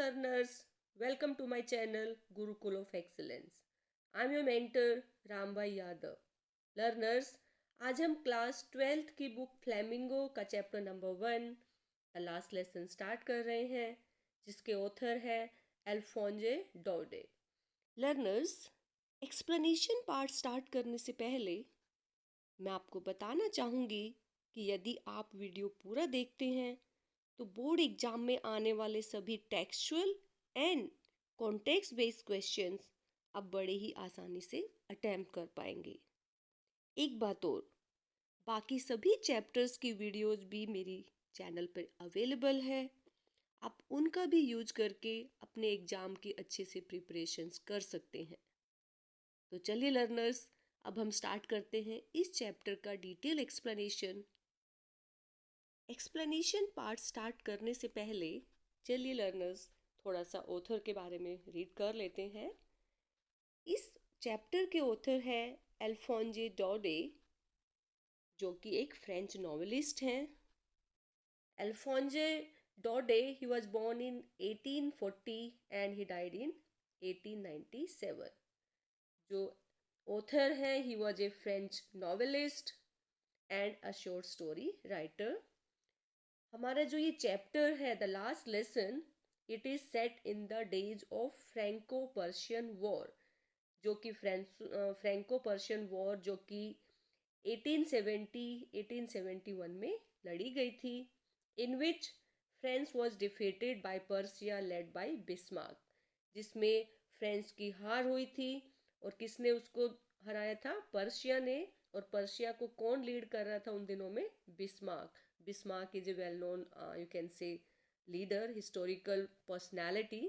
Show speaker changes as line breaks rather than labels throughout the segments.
learners, welcome to my channel Gurukul of Excellence. I am your mentor Rambhai Yadav. Learners, आज हम class 12th की book flamingo का chapter number 1 का last lesson start कर रहे हैं, जिसके ऑथर है अल्फोंजे डौडे. लर्नर्स, एक्सप्लेनेशन पार्ट स्टार्ट करने से पहले मैं आपको बताना चाहूँगी कि यदि आप वीडियो पूरा देखते हैं तो बोर्ड एग्जाम में आने वाले सभी textual and context based questions आप बड़े ही आसानी से अटेम्प्ट कर पाएंगे. एक बात और, बाकी सभी चैप्टर्स की वीडियोस भी मेरी चैनल पर अवेलेबल है. आप उनका भी यूज करके अपने एग्जाम की अच्छे से प्रिपरेशंस कर सकते हैं. तो चलिए लर्नर्स, अब हम स्टार्ट करते हैं इस चैप्टर का detail explanation. Explanation part start करने से पहले चलिए लर्नर्स थोड़ा सा ऑथर के बारे में रीड कर लेते हैं. इस चैप्टर के ऑथर है अल्फोंजे डौडे, जो कि एक फ्रेंच नॉवेलिस्ट हैं. Alphonse Daudet, he was born in 1840 and he died in 1897. जो ऑथर है, he was a French novelist and a short story writer. हमारा जो ये चैप्टर है the last lesson, it is set in the days of Franco Persian war, जो कि Franco Persian war जो कि 1871 में लड़ी गई थी, in which France was defeated by Persia led by Bismarck, जिसमें फ्रांस की हार हुई थी. और किसने उसको हराया था? पर्शिया ने. और पर्शिया को कौन लीड कर रहा था उन दिनों में? Bismarck. Bismarck is a well known, you can say, leader, historical personality.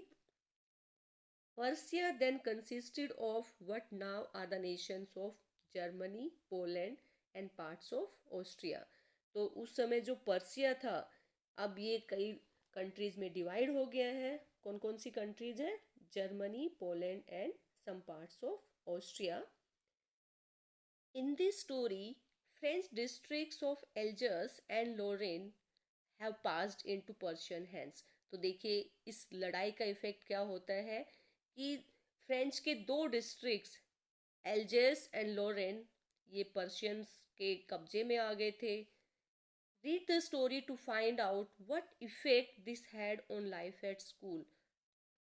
Persia then consisted of what now are the nations of Germany, Poland and parts of Austria. तो उस समय जो पर्सिया था, अब ये कई कंट्रीज में डिवाइड हो गया है. कौन कौन सी कंट्रीज हैं? Germany, Poland and some parts of Austria. In this story, French districts of Alsace and Lorraine have passed into Persian hands. तो देखिए इस लड़ाई का इफेक्ट क्या होता है कि फ्रेंच के दो डिस्ट्रिक्ट्स एल्जेस एंड लोरेन ये पर्शियंस के कब्जे में आ गए थे. Read the story to find out what effect this had on life at school.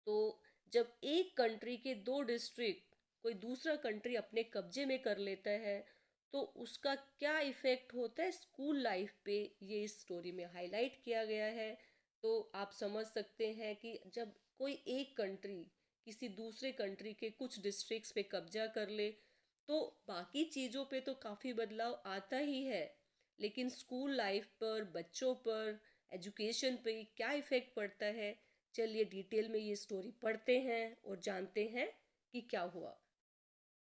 तो जब एक कंट्री के दो डिस्ट्रिक्ट कोई दूसरा कंट्री अपने कब्जे में कर लेता है तो उसका क्या इफेक्ट होता है स्कूल लाइफ पे, ये इस स्टोरी में हाईलाइट किया गया है. तो आप समझ सकते हैं कि जब कोई एक कंट्री किसी दूसरे कंट्री के कुछ डिस्ट्रिक्ट्स पे कब्जा कर ले तो बाकी चीज़ों पे तो काफ़ी बदलाव आता ही है, लेकिन स्कूल लाइफ पर, बच्चों पर, एजुकेशन पे क्या इफेक्ट पड़ता है, चलिए डिटेल में ये स्टोरी पढ़ते हैं और जानते हैं कि क्या हुआ.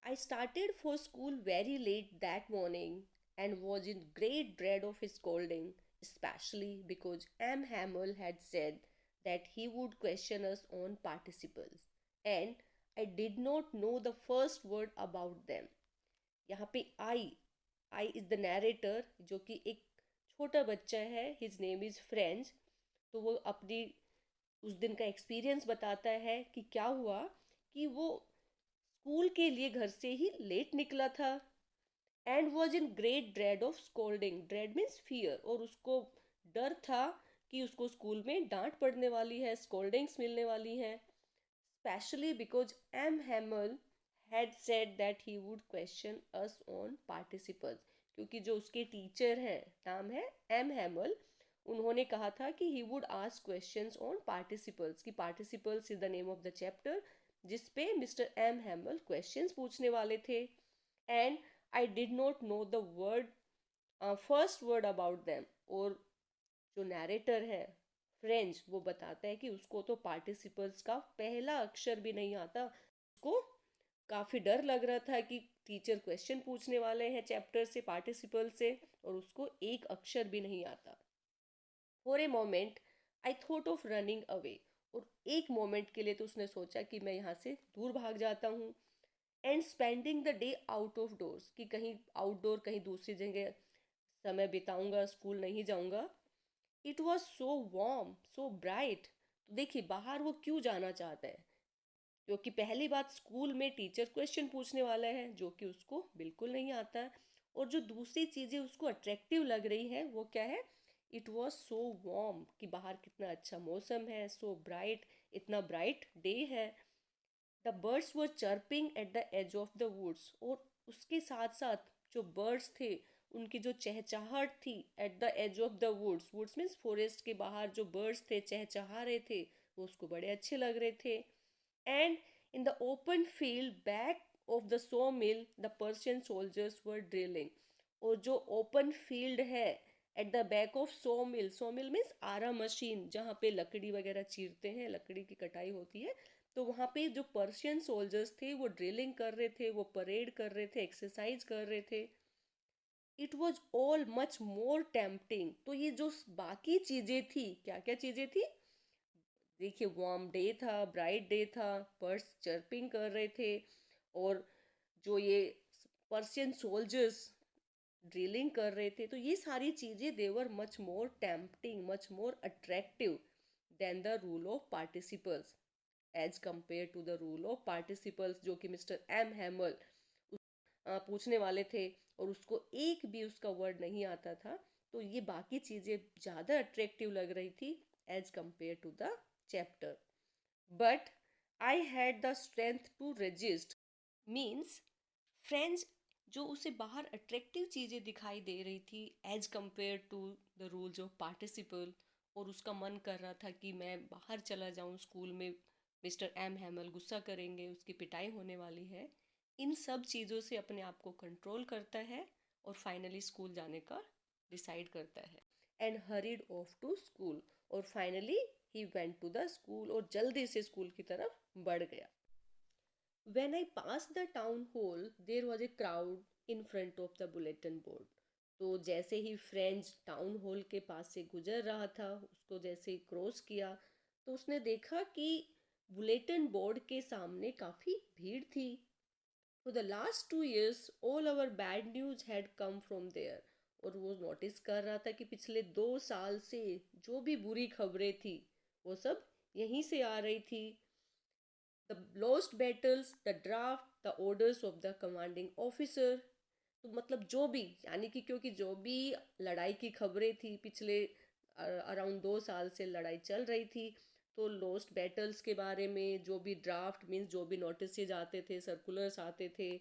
I started for school very late that morning and was in great dread of his scolding, especially because M. Hamel had said that he would question us on participles, and I did not know the first word about them. यहाँ पे I is the narrator, जो कि एक छोटा बच्चा है. His name is French. तो वो अपनी उस दिन का एक्सपीरियंस बताता है कि क्या हुआ कि वो स्कूल के लिए घर से ही लेट निकला था. And was in great dread of scolding. Dread means fear, और उसको डर था कि उसको स्कूल में डांट पड़ने वाली है, स्कोल्डिंग्स मिलने वाली हैं. Specially because M Hamel had said that he would question us on participles, क्योंकि जो उसके टीचर हैं, नाम है एम हैमल, उन्होंने कहा था कि he would ask questions on participles, कि participles is the name of the chapter, जिसपे मिस्टर एम हैमल क्वेश्चंस पूछने वाले थे. And I did not know the word, first word about them. और जो नैरेटर है फ्रेंच, वो बताता है कि उसको तो पार्टिसिपल्स का पहला अक्षर भी नहीं आता. उसको काफ़ी डर लग रहा था कि टीचर क्वेश्चन पूछने वाले हैं चैप्टर से, पार्टिसिपल से, और उसको एक अक्षर भी नहीं आता. For a moment I thought of running away. और एक मोमेंट के लिए तो उसने सोचा कि मैं यहाँ से दूर भाग जाता हूँ. And spending the day out of doors, कि कहीं आउटडोर, कहीं दूसरी जगह समय बिताऊंगा, स्कूल नहीं जाऊंगा. It was so warm, so bright. तो देखिए बाहर वो क्यों जाना चाहता है, क्योंकि पहली बात स्कूल में टीचर क्वेश्चन पूछने वाला है जो कि उसको बिल्कुल नहीं आता है। और जो दूसरी चीज़ें उसको अट्रैक्टिव लग रही है वो क्या है, इट वॉज सो वार्म, कि बाहर कितना अच्छा मौसम है, सो ब्राइट, इतना ब्राइट डे है। The birds were chirping at the edge of the woods, और उसके साथ साथ जो बर्ड्स थे उनकी जो चहचहाहट थी at the edge of the woods, woods means forest के बाहर जो बर्ड्स थे चहचहा रहे थे वो उसको बड़े अच्छे लग रहे थे। And in the open field back of the sawmill the Prussian soldiers were drilling, और जो ओपन फील्ड है at the back of sawmill means आरा मशीन, जहाँ पे लकड़ी वगैरह चीरते हैं, लकड़ी की कटाई होती है, तो वहाँ पे जो पर्शियन सोल्जर्स थे वो ड्रिलिंग कर रहे थे, वो परेड कर रहे थे, एक्सरसाइज कर रहे थे। It was all much more tempting, तो ये जो बाकी चीज़ें थी, क्या क्या चीज़ें थी, देखिए वार्म डे था, ब्राइट डे था, बर्ड्स चर्पिंग कर रहे थे, और जो ये पर्शियन सोल्जर्स ड्रिलिंग कर रहे थे, तो ये सारी चीज़ें they were much more tempting, much more attractive than the rule of participles, as compare to the rule of participles, जो कि मिस्टर एम हैमल पूछने वाले थे, और उसको एक भी उसका वर्ड नहीं आता था। तो ये बाकी चीज़ें ज़्यादा अट्रैक्टिव लग रही थी as compare to the chapter. But I had the strength to resist, means friends जो उसे बाहर अट्रैक्टिव चीज़ें दिखाई दे रही थी as compare to the rules of participle, और उसका मन कर रहा था कि मैं बाहर चला जाऊं स्कूल में, मिस्टर एम हैमल गुस्सा करेंगे, उसकी पिटाई होने वाली है, इन सब चीज़ों से अपने आप को कंट्रोल करता है और फाइनली स्कूल जाने का डिसाइड करता है, and hurried off to school, और finally he went to the school, और जल्दी से स्कूल की तरफ बढ़ गया। When I passed the town hall, there was a crowd in front of the bulletin board. तो जैसे ही फ्रेंच टाउन हॉल के पास से गुजर रहा था, उसको जैसे ही क्रॉस किया, तो उसने देखा कि बुलेटिन बोर्ड के सामने काफ़ी भीड़ थी। For the last 2 years, all our bad news had come from there. और वो नोटिस कर रहा था कि पिछले 2 साल से जो भी बुरी खबरें थी वो सब यहीं से आ रही थी। The lost battles, the draft, the orders of the commanding officer, तो मतलब जो भी, यानी कि क्योंकि जो भी लड़ाई की खबरें थी पिछले अराउंड 2 साल से लड़ाई चल रही थी, तो लॉस्ट बैटल्स के बारे में, जो भी ड्राफ्ट मीन्स जो भी नोटिस आते थे, सर्कुलर्स आते थे,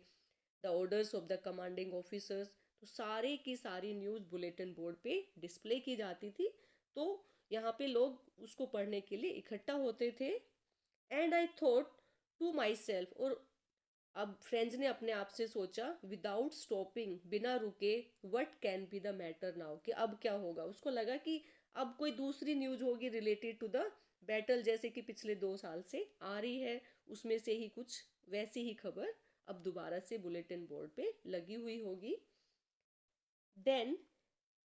the orders of the commanding officers, तो सारे की सारी न्यूज़ बुलेटिन बोर्ड पे डिस्प्ले की जाती थी। तो यहाँ पे लोग उसको पढ़ने के लिए इकट्ठा होते थे। And I thought to myself, और अब फ्रेंड्स ने अपने आप से सोचा, विदाउट स्टॉपिंग, बिना रुके, what can be the matter now, कि अब क्या होगा। उसको लगा कि अब कोई दूसरी न्यूज होगी रिलेटेड टू द बैटल, जैसे कि पिछले 2 साल से आ रही है, उसमें से ही कुछ वैसी ही खबर अब दोबारा से बुलेटिन बोर्ड पे लगी हुई होगी। Then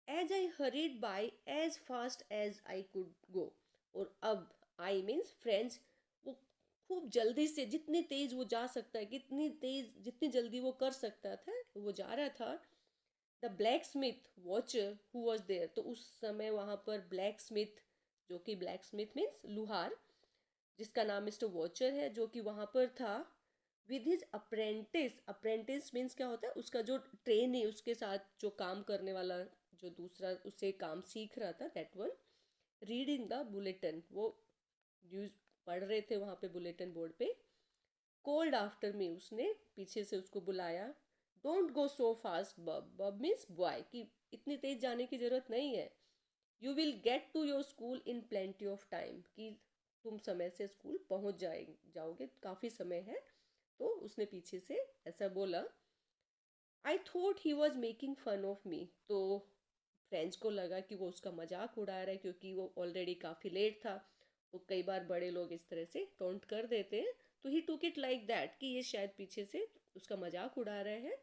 as I hurried by as fast as I could go, और अब आई मीन्स फ्रेंड्स, वो खूब जल्दी से, जितनी तेज वो जा सकता है, कितनी तेज, जितनी जल्दी वो कर सकता था वो जा रहा था। The blacksmith Wachter who was there, तो उस समय वहाँ पर ब्लैक स्मिथ, जो कि ब्लैक स्मिथ मीन्स लुहार, जिसका नाम मिस्टर वॉचर है, जो कि वहाँ पर था, with his apprentice, apprentice means क्या होता है, उसका जो ट्रेनी, उसके साथ जो काम करने वाला, जो दूसरा उससे काम सीख रहा था, that one, reading the bulletin, वो न्यूज़ पढ़ रहे थे वहाँ पे बुलेटिन बोर्ड पे। कोल्ड आफ्टर मी, उसने पीछे से उसको बुलाया। डोंट गो सो फास्ट बब, बब मीन्स बॉय, कि इतनी तेज जाने की ज़रूरत नहीं है। You will get to your school in plenty of time, कि तुम समय से स्कूल पहुँच जाओगे, काफ़ी समय है। तो उसने पीछे से ऐसा बोला। I thought he was making fun of me, तो फ्रेंड्स को लगा कि वो उसका मजाक उड़ा रहा है, क्योंकि वो ऑलरेडी काफ़ी लेट था। वो कई बार बड़े लोग इस तरह से टोंट कर देते हैं, तो ही टुक इट लाइक दैट, कि ये शायद पीछे से उसका मजाक उड़ा रहे हैं।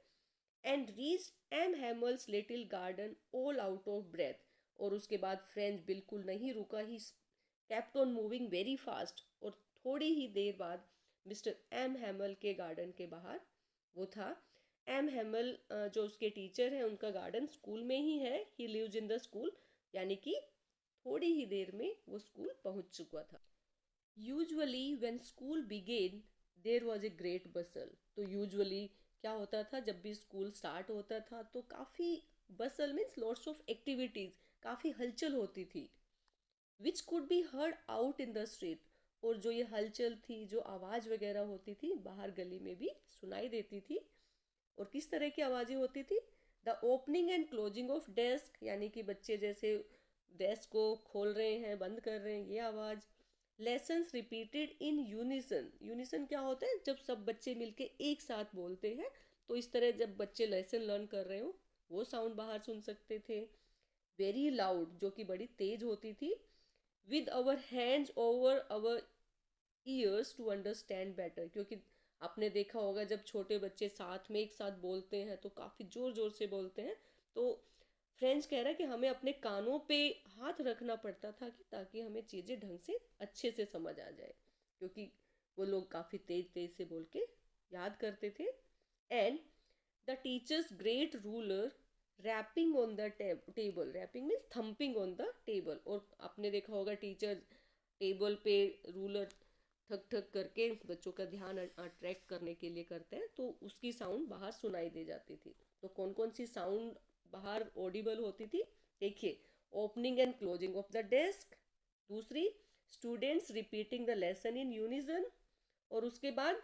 And reach M Hamel's little garden all out of breath, और उसके बाद फ्रेंड्स बिल्कुल नहीं रुका, he kept on moving very fast, और थोड़ी ही देर बाद मिस्टर एम हैमल के गार्डन के बाहर वो था। एम हैमल जो उसके टीचर हैं, उनका गार्डन स्कूल में ही है, he lives in the school, यानी कि थोड़ी ही देर में वो स्कूल पहुंच चुका था। Usually when school began there was a great bustle. तो यूजुअली क्या होता था, जब भी स्कूल स्टार्ट होता था तो काफ़ी बसल मीन्स लॉट्स ऑफ एक्टिविटीज़, काफ़ी हलचल होती थी, which could be heard out in the street. और जो ये हलचल थी, जो आवाज़ वगैरह होती थी, बाहर गली में भी सुनाई देती थी। और किस तरह की आवाज़ें होती थी? The opening and closing of desk, यानी कि बच्चे जैसे डेस्क को खोल रहे हैं, बंद कर रहे हैं, ये आवाज़। Lessons repeated in unison. Unison क्या होता है? जब सब बच्चे मिलके एक साथ बोलते हैं, तो इस तरह जब बच्चे लेसन लर्न कर रहे हो, वो साउंड बाहर सुन सकते थे। वेरी लाउड, जो कि बड़ी तेज होती थी। With our hands over our ears to understand better, क्योंकि आपने देखा होगा जब छोटे बच्चे साथ में एक साथ बोलते हैं तो काफ़ी ज़ोर ज़ोर से बोलते हैं। तो फ्रेंच कह रहा है कि हमें अपने कानों पे हाथ रखना पड़ता था कि ताकि हमें चीज़ें ढंग से अच्छे से समझ आ जाए, क्योंकि वो लोग काफ़ी तेज तेज से बोल के याद करते थे। And the teacher's great ruler rapping on the table. Rapping means thumping on the table. और आपने देखा होगा टीचर टेबल पे रूलर ठक ठक करके बच्चों का ध्यान अट्रैक्ट करने के लिए करते हैं, तो उसकी साउंड बाहर सुनाई दे जाती थी। तो कौन कौन सी साउंड बाहर ऑडिबल होती थी? देखिए, opening and closing of the desk. दूसरी, students repeating the lesson in unison. और उसके बाद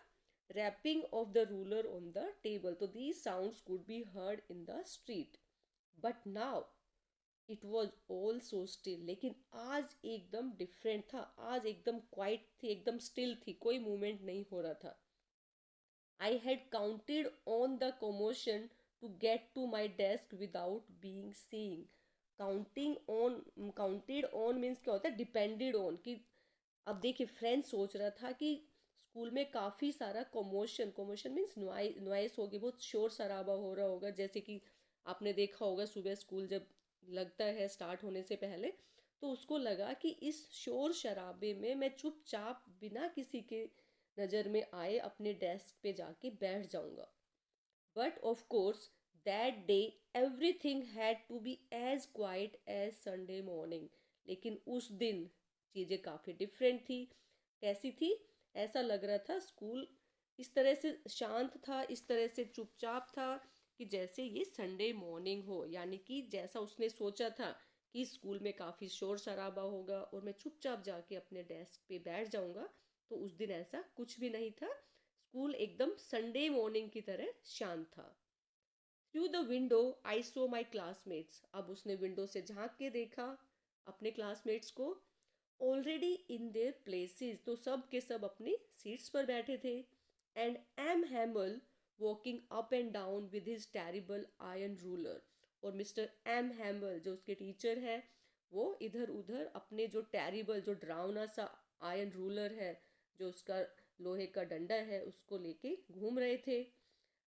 rapping of the ruler on the table. तो these sounds could be heard in the street. But now it was all so still. लेकिन आज एकदम different था। आज एकदम क्वाइट थी, एकदम स्टिल थी, कोई मूवमेंट नहीं हो रहा था। I had counted on the commotion to get to my desk without being seeing. Counted on means क्या होता है? Depended on. कि अब देखिए, फ्रेंड सोच रहा था कि स्कूल में काफ़ी सारा कमोशन, कमोशन मीन्स नॉइस होगी, बहुत शोर शराबा हो रहा होगा। जैसे कि आपने देखा होगा सुबह स्कूल जब लगता है स्टार्ट होने से पहले, तो उसको लगा कि इस शोर शराबे में मैं चुपचाप बिना किसी के नज़र में आए अपने डेस्क पे जाके बैठ जाऊंगा। But of course that day everything had to be as quiet as Sunday morning. लेकिन उस दिन चीज़ें काफ़ी डिफरेंट थी। कैसी थी? ऐसा लग रहा था स्कूल इस तरह से शांत था, इस तरह से चुपचाप था कि जैसे ये संडे मॉर्निंग हो। यानी कि जैसा उसने सोचा था कि स्कूल में काफ़ी शोर शराबा होगा और मैं चुपचाप जाके अपने डेस्क पे बैठ जाऊंगा, तो उस दिन ऐसा कुछ भी नहीं था। स्कूल एकदम संडे मॉर्निंग की तरह शांत था। Through the window I so my classmates. अब उसने विंडो से झांक के देखा अपने क्लासमेट्स को। ऑलरेडी इन देयर प्लेसेस, तो सब के सब अपनी सीट्स पर बैठे थे। And M Hamel walking up and down with his terrible iron ruler. और मिस्टर एम हैमल जो उसके टीचर है, वो इधर उधर अपने जो टेरिबल, जो डरावना सा आयरन रूलर है, जो उसका लोहे का डंडा है, उसको लेके घूम रहे थे।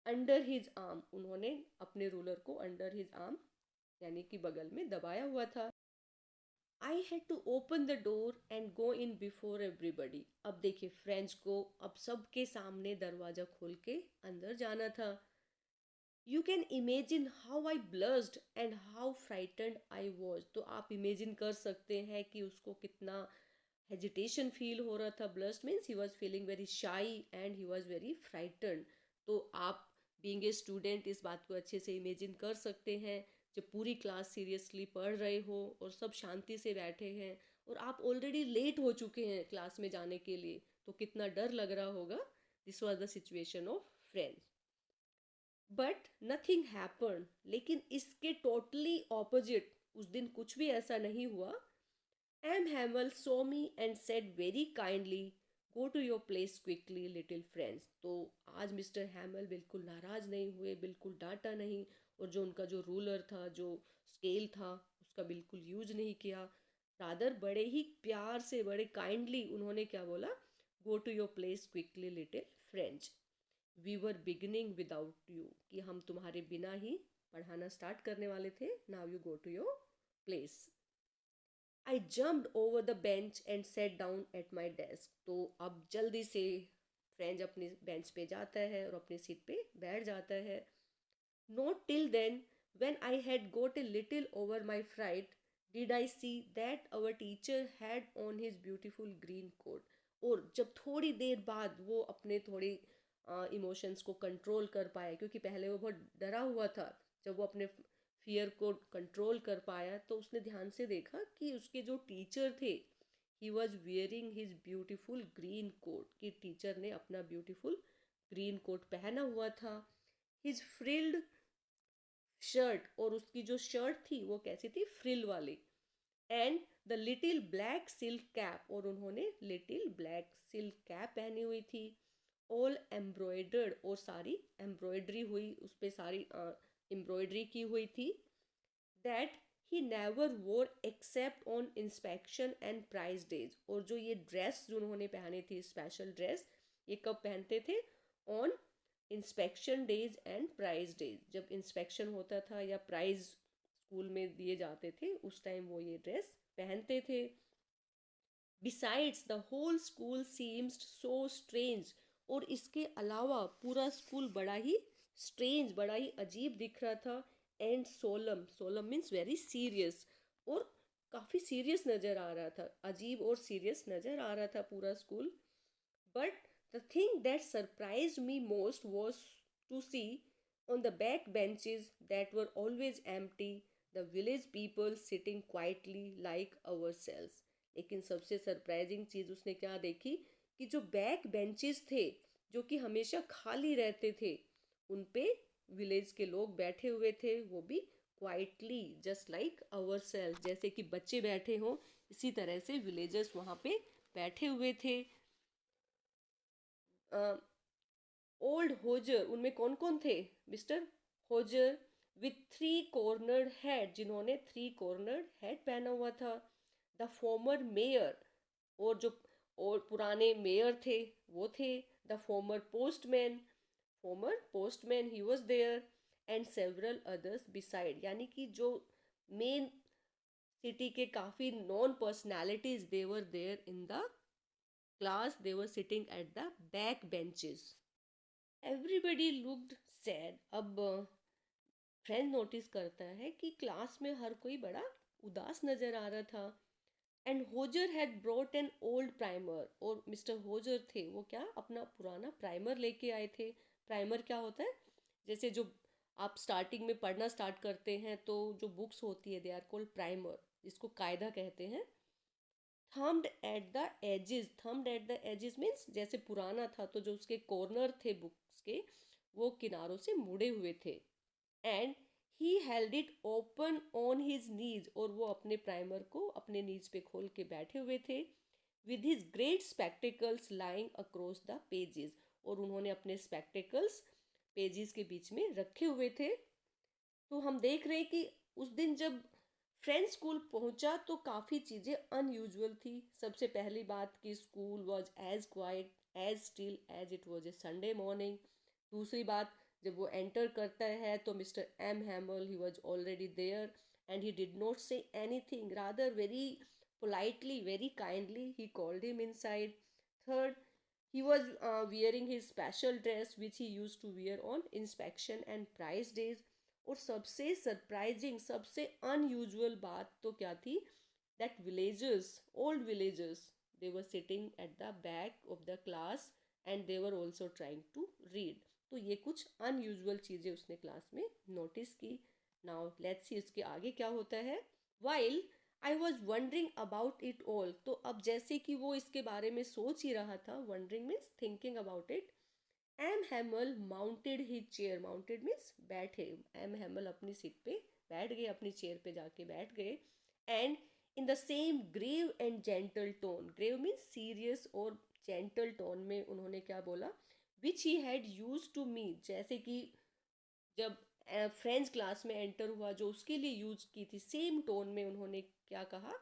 अंडर हिज आर्म, उन्होंने अपने रूलर को अंडर हिज आर्म यानी कि बगल में दबाया हुआ था। I had to open the door and go in before everybody. अब देखिए, फ्रेंच को अब सबके सामने दरवाजा खोल के अंदर जाना था। You can imagine how I blessed and how frightened I was. तो आप इमेजिन कर सकते हैं कि उसको कितना हेजिटेशन फील हो रहा था। Blessed means he was feeling very shy and he was very frightened. तो आप बीइंग ए स्टूडेंट इस बात को अच्छे से इमेजिन कर सकते हैं, जब पूरी क्लास सीरियसली पढ़ रहे हो और सब शांति से बैठे हैं और आप ऑलरेडी लेट हो चुके हैं क्लास में जाने के लिए, तो कितना डर लग रहा होगा। This was the situation of friends. But nothing happen. लेकिन इसके टोटली ऑपोजिट उस दिन कुछ भी ऐसा नहीं हुआ। M Hamel saw me and said very kindly, go to your place quickly little friends. तो आज मिस्टर हैमल बिल्कुल नाराज नहीं हुए, बिल्कुल डांटा नहीं। और जो उनका जो रूलर था, जो स्केल था, उसका बिल्कुल यूज नहीं किया। रादर बड़े ही प्यार से, बड़े काइंडली उन्होंने क्या बोला? Go to your place quickly little friends, we were beginning without you. कि हम तुम्हारे बिना ही पढ़ाना स्टार्ट करने वाले थे। Now you go to your place. I jumped over the bench and sat down at my desk. तो अब जल्दी से फ्रेंच अपनी बेंच पे जाता है और अपनी सीट पे बैठ जाता है। Not till then, when I had got a little over my fright, did I see that our teacher had on his beautiful green coat. और जब थोड़ी देर बाद वो अपने थोड़ी इमोशंस को कंट्रोल कर पाया, क्योंकि पहले वो बहुत डरा हुआ था, जब वो अपने फियर को कंट्रोल कर पाया तो उसने ध्यान से देखा कि उसके जो टीचर थे, he was wearing his beautiful green coat, कि टीचर ने अपना ब्यूटिफुल ग्रीन कोट पहना हुआ था। हिज फ्रिल्ड शर्ट, और उसकी जो शर्ट थी वो कैसी थी, फ्रिल वाली। And the little black silk cap, और उन्होंने लिटिल ब्लैक सिल्क कैप पहनी हुई थी। ऑल एम्ब्रॉयडर्ड, और सारी एम्ब्रॉयडरी हुई, उस पर सारी एम्ब्रॉयडरी की हुई थी। That he never wore except on inspection and prize days, और जो ये ड्रेस जो उन्होंने पहनी थी, स्पेशल ड्रेस, ये कब पहनते थे, on inspection days and prize days, जब इंस्पेक्शन होता था या प्राइज स्कूल में दिए जाते थे उस टाइम वो ये ड्रेस पहनते थे। Besides the whole school seems so strange, और इसके अलावा पूरा स्कूल बड़ा ही स्ट्रेंज, बड़ा ही अजीब दिख रहा था। एंड सोलम, सोलम मीन्स वेरी सीरियस, और काफ़ी सीरियस नज़र आ रहा था, अजीब और सीरियस नज़र आ रहा था पूरा school. But the thing that surprised me most was to see on the back benches that were always empty, the village people sitting quietly like ourselves. लेकिन सबसे सरप्राइजिंग चीज़ उसने क्या देखी, कि जो बैक बेंचेस थे, जो कि हमेशा खाली रहते थे, उन पे विलेज के लोग बैठे हुए थे, वो भी quietly, just like our self, जैसे कि बच्चे बैठे हों, इसी तरह से विलेजर्स वहाँ पे बैठे हुए थे। ओल्ड होजर, उनमें कौन कौन थे, mister hosier with three cornered head, जिन्होंने थ्री कॉर्नर्ड हेड पहना हुआ था। द फॉर्मर मेयर, और जो और पुराने मेयर थे वो थे। The former postman he was there. And several others beside, यानी कि जो मेन सिटी के काफ़ी known personalities, they were there in the class, they were sitting at the back benches. Everybody looked sad. अब friend notice करता है कि class में हर कोई बड़ा उदास नज़र आ रहा था। And hosier had brought an old primer, और मिस्टर होजर थे वो क्या, अपना पुराना प्राइमर लेके आए थे। प्राइमर क्या होता है, जैसे जो आप स्टार्टिंग में पढ़ना स्टार्ट करते हैं तो जो बुक्स होती है दे आर कॉल्ड प्राइमर, जिसको कायदा कहते हैं। Thumbed at the edges means जैसे पुराना था तो जो उसके कॉर्नर थे बुक्स के, वो किनारों से मुड़े हुए थे। And he held it open on his knees, और वो अपने प्राइमर को अपने नीज पे खोल के बैठे हुए थे। With his great spectacles lying across the pages, और उन्होंने अपने स्पेक्टिकल्स पेजेस के बीच में रखे हुए थे। तो हम देख रहे हैं कि उस दिन जब फ्रेंड स्कूल पहुंचा तो काफ़ी चीज़ें अनयूजुअल थी। सबसे पहली बात कि school was as quiet as still as it was a Sunday morning. दूसरी बात, जब वो एंटर करता है तो mister M Hamel, he was already there and he did not say anything, rather very politely, very kindly he called him inside. Third, he was wearing his special dress which he used to wear on inspection and prize days। और सबसे surprising, सबसे unusual बात तो क्या थी, that villagers, old villagers, they were sitting at the back of the class and they were also trying to read. तो ये कुछ अनयूजुअल चीज़ें उसने क्लास में नोटिस की। नाउ लेट्स सी इसके आगे क्या होता है। While I was wondering about it all, तो अब जैसे कि वो इसके बारे में सोच ही रहा था, wondering means thinking about it, M Hamel mounted his chair, mounted means बैठे, एम हैमल अपनी सीट पे बैठ गए, अपनी चेयर पे जाके बैठ गए। And in the same grave and gentle tone, grave means serious, और जेंटल टोन में उन्होंने क्या बोला, which he had use to me, जैसे कि जब फ्रेंच क्लास में एंटर हुआ जो उसके लिए यूज की थी, सेम टोन में उन्होंने क्या कहा,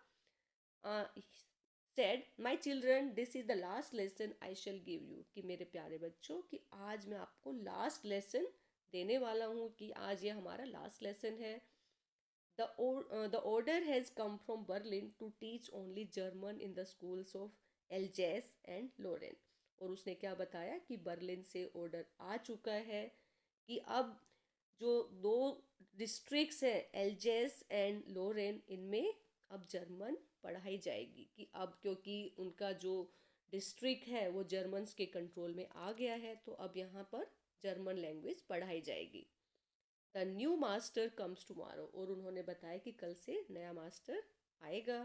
said my children this is the last lesson I shall give you, कि मेरे प्यारे बच्चों कि आज मैं आपको लास्ट लेसन देने वाला हूँ, कि आज ये हमारा लास्ट लेसन है। The order has come from Berlin to teach only German in the schools of Alsace and Lorraine. और उसने क्या बताया कि बर्लिन से ऑर्डर आ चुका है कि अब जो दो डिस्ट्रिक्ट्स हैं एल्जेस एंड लोरेन, इनमें अब जर्मन पढ़ाई जाएगी, कि अब क्योंकि उनका जो डिस्ट्रिक्ट है वो जर्मन्स के कंट्रोल में आ गया है, तो अब यहाँ पर जर्मन लैंग्वेज पढ़ाई जाएगी। The new master comes tomorrow, और उन्होंने बताया कि कल से नया मास्टर आएगा।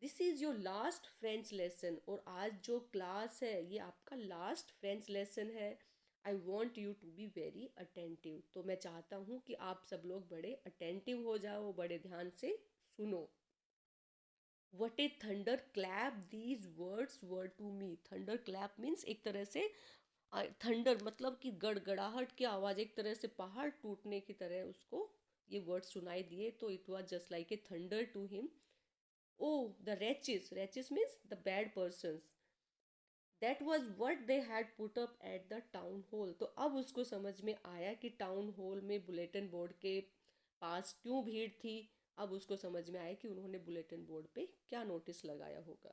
This is your last French lesson, और आज जो क्लास है ये आपका लास्ट फ्रेंच लेसन है। I want you to be very attentive, तो मैं चाहता हूँ कि आप सब लोग बड़े अटेंटिव हो जाओ, बड़े ध्यान से सुनो। What a thunder clap these words were to me. Thunder clap means एक तरह से थंडर मतलब कि गड़गड़ाहट की आवाज़, एक तरह से पहाड़ टूटने की तरह उसको ये वर्ड सुनाई दिए। तो it was just like a thunder to him. Oh the wretches, wretches means the bad persons, that was what they had put up at the town hall. तो अब उसको समझ में आया कि टाउन हॉल में बुलेटिन बोर्ड के पास क्यों भीड़ थी। अब उसको समझ में आया कि उन्होंने बुलेटिन बोर्ड पे क्या नोटिस लगाया होगा।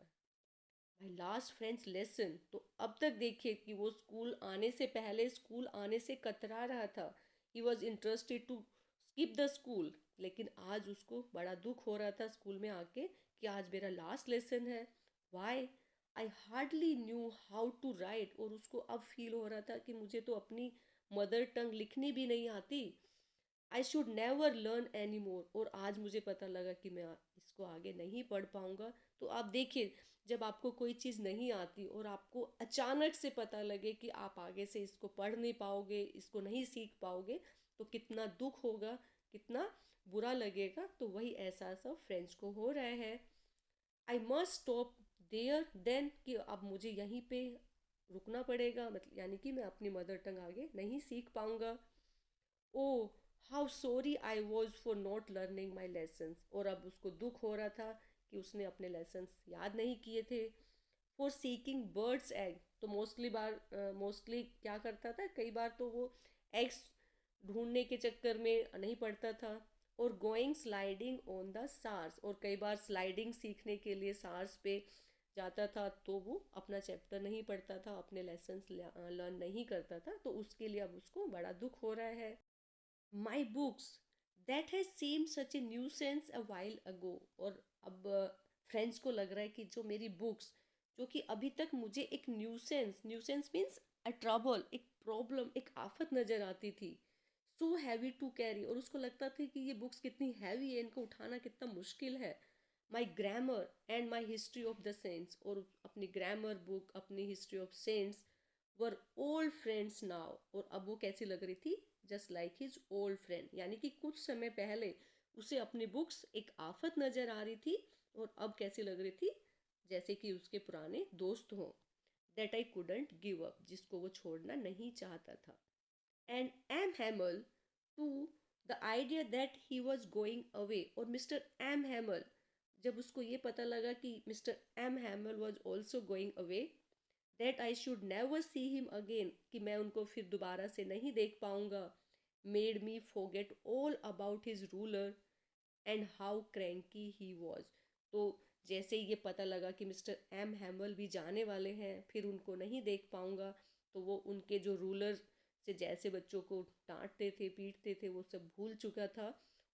माई लास्ट फ्रेंच लेसन, तो अब तक देखिए कि वो स्कूल आने से पहले, स्कूल आने से कतरा रहा था। He was interested to skip the school, लेकिन आज उसको बड़ा दुख हो रहा था स्कूल में आके कि आज मेरा लास्ट लेसन है। Why, I hardly knew how to write, और उसको अब फील हो रहा था कि मुझे तो अपनी मदर टंग लिखनी भी नहीं आती। आई should never learn any more, और आज मुझे पता लगा कि मैं इसको आगे नहीं पढ़ पाऊँगा। तो आप देखिए, जब आपको कोई चीज़ नहीं आती और आपको अचानक से पता लगे कि आप आगे से इसको पढ़ नहीं पाओगे, इसको नहीं सीख पाओगे, तो कितना दुख होगा, कितना बुरा लगेगा। तो वही एहसास अब फ्रेंच को हो रहा है। I must stop there then, कि अब मुझे यहीं पे रुकना पड़ेगा, मतलब यानी कि मैं अपनी मदर टंग आगे नहीं सीख पाऊँगा। Oh how sorry I was for not learning my lessons, और अब उसको दुख हो रहा था कि उसने अपने लेसन्स याद नहीं किए थे। फॉर सीकिंग बर्ड्स एग, तो मोस्टली क्या करता था, कई बार तो वो एग्स ढूंढने के चक्कर में नहीं पढ़ता था। और going sliding on the Saar, और कई बार स्लाइडिंग सीखने के लिए सार्स पे जाता था, तो वो अपना चैप्टर नहीं पढ़ता था, अपने लेसन्स लर्न नहीं करता था, तो उसके लिए अब उसको बड़ा दुख हो रहा है। My books that has seem such a new sense a while ago, और अब फ्रेंड्स को लग रहा है कि जो मेरी बुक्स, जो कि अभी तक मुझे एक न्यूसेंस मीन्स अ ट्रबल, एक प्रॉब्लम, एक आफत नज़र आती थी। सो हैवी टू कैरी, और उसको लगता था कि ये बुक्स कितनी हैवी है, इनको उठाना कितना मुश्किल है। My grammar and my history of the saints, और अपनी ग्रामर बुक, अपनी history of saints were old friends now, और अब वो कैसी लग रही थी, just like his old friend, यानी कि कुछ समय पहले उसे अपनी बुक्स एक आफत नज़र आ रही थी, और अब कैसी लग रही थी, जैसे कि उसके पुराने दोस्त हों। That I couldn't give up, जिसको वो छोड़ना नहीं चाहता था। And M Hamel to the idea that he was going away, और मिस्टर एम हैमल, जब उसको ये पता लगा कि Mr M Hamel was also going away, that I should never see him again, कि मैं उनको फिर दोबारा से नहीं देख पाऊँगा, made me forget all about his ruler and how cranky he was. तो जैसे ही ये पता लगा कि मिस्टर एम हैमल भी जाने वाले हैं, फिर उनको नहीं देख पाऊँगा, तो वो उनके जो रूलर से जैसे बच्चों को डांटते थे, पीटते थे, वो सब भूल चुका था।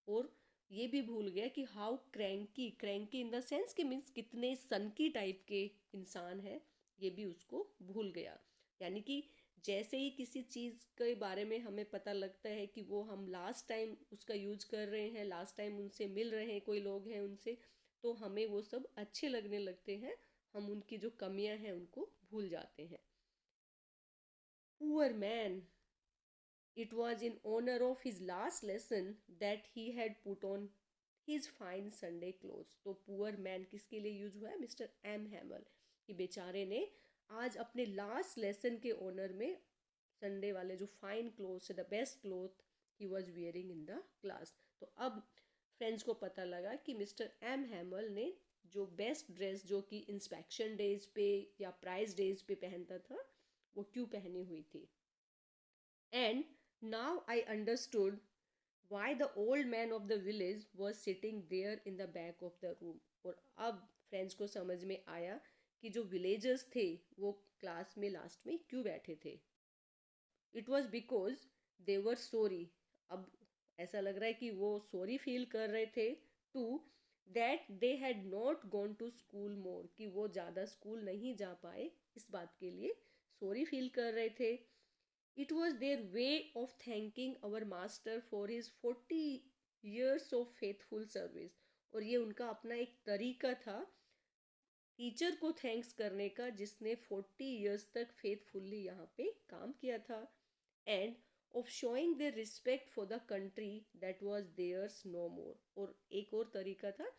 और ये भी भूल गया कि how cranky, cranky in the sense कि मीन्स कितने सनकी टाइप के इंसान है, ये भी उसको भूल गया। यानी कि जैसे ही किसी चीज़ के बारे में हमें पता लगता है कि वो हम लास्ट टाइम उसका यूज कर रहे हैं, लास्ट टाइम उनसे मिल रहे हैं, कोई लोग हैं उनसे, तो हमें वो सब अच्छे लगने लगते हैं, हम उनकी जो कमियां हैं उनको भूल जाते हैं। Poor man, it was in honour of his last lesson that he had put on his fine Sunday clothes. तो पुअर मैन किसके लिए यूज हुआ है, मिस्टर एम हैमल, कि बेचारे ने आज अपने लास्ट लेसन के ऑनर में संडे वाले जो fine clothes, the best cloth he was wearing in the class. तो अब फ्रेंड्स को पता लगा कि मिस्टर एम हैमल ने जो बेस्ट ड्रेस, जो कि इंस्पेक्शन डेज पे या प्राइज डेज पे पहनता था, वो क्यों पहनी हुई थी। And now I understood why the old man of the village was sitting there in the back of the room। और अब फ्रेंड्स को समझ में आया कि जो विलेजर्स थे वो क्लास में लास्ट में क्यों बैठे थे। It was because they were sorry, अब ऐसा लग रहा है कि वो सॉरी फील कर रहे थे too that they had not gone to school more, कि वो ज़्यादा स्कूल नहीं जा पाए, इस बात के लिए सॉरी फील कर रहे थे. It was their way of thanking our master for his 40 years of faithful service. और ये उनका अपना एक तरीका था टीचर को थैंक्स करने का जिसने 40 years तक फेथफुल्ली यहाँ पे काम किया था. And of showing the respect for the country that was theirs no more. और एक और तरीका था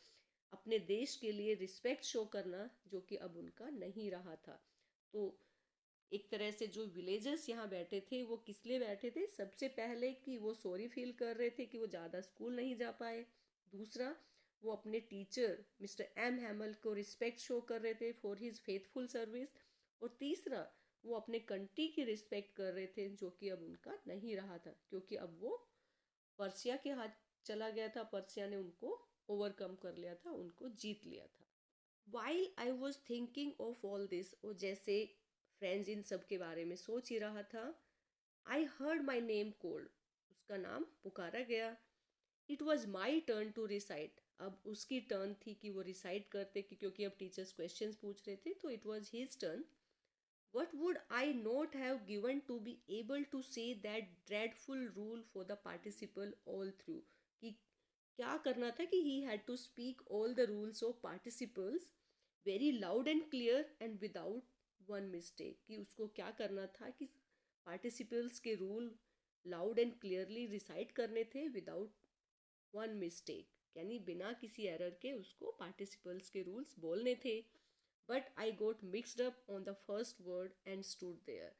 अपने देश के लिए रिस्पेक्ट शो करना जो कि अब उनका नहीं रहा था. तो एक तरह से जो विलेजर्स यहाँ बैठे थे वो किस लिए बैठे थे, सबसे पहले कि वो सॉरी फील कर रहे थे कि वो ज़्यादा स्कूल नहीं जा पाए. दूसरा, वो अपने टीचर मिस्टर एम हैमल को रिस्पेक्ट शो कर रहे थे फॉर हिज फेथफुल सर्विस. और तीसरा, वो अपने कंट्री की रिस्पेक्ट कर रहे थे जो कि अब उनका नहीं रहा था, क्योंकि अब वो पर्सिया के हाथ चला गया था. पर्सिया ने उनको ओवरकम कर लिया था, उनको जीत लिया था. While I was thinking of all this, और जैसे फ्रेंड्स इन सब के बारे में सोच ही रहा था, I heard my name called, उसका नाम पुकारा गया. It was my turn to recite, अब उसकी टर्न थी कि वो रिसाइट करते कि क्योंकि अब टीचर्स क्वेश्चंस पूछ रहे थे, तो it was his turn. What would I not have given to be able to say that dreadful rule for the participle all through, कि क्या करना था कि he had to speak all the rules of participles very loud and clear and without one mistake. कि उसको क्या करना था कि पार्टिसिपल्स के rule loud and clearly recite करने थे विदाउट वन मिस्टेक, यानी बिना किसी एरर के उसको पार्टिसिपल्स के रूल्स बोलने थे. But I got mixed up on the first word and stood there,